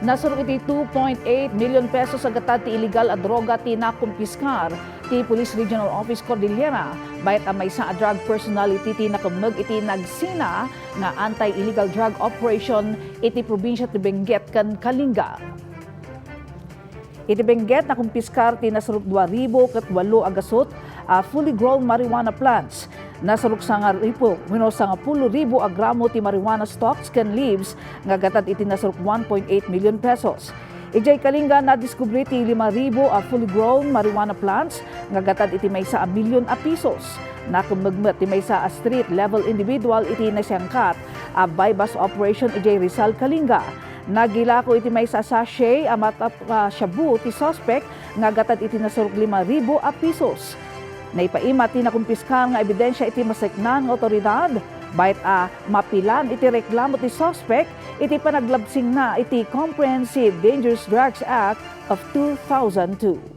Nasurog iti 2.8 million pesos sa gatad ti illegal a droga ti nakumpiskar ti Police Regional Office Cordillera bayat ang Maysa a drug personality ti nakemmeg iti nagsina nga anti-illegal drug operation iti probinsya ti Benguet ken Kalinga. Iti Benguet nakumpiskar ti nasurog 2,008 agasot fully grown marijuana plants. Nasurog sa nga ripo, sa nga 10,000 gramo ti marijuana stalks ken leaves nga gatad iti nasurog 1.8 million pesos. Ijay Kalinga nadiskubre ti 5,000 fully grown marijuana plants nga gatad iti Maysa a milyon a pesos. Nakemmeg ti Maysa a street level individual iti nasyangkat a bypass operation ijay Rizal Kalinga. Nagilako iti Maysa sachet a shabu ti suspect nga gatad iti nasurog 5,000 a pesos. Naipaima ti nakumpiskar nga ebidensya iti maseknan nga otoridad bayat mapilan iti reklamo ti suspect iti panaglabsing na iti Comprehensive Dangerous Drugs Act of 2002.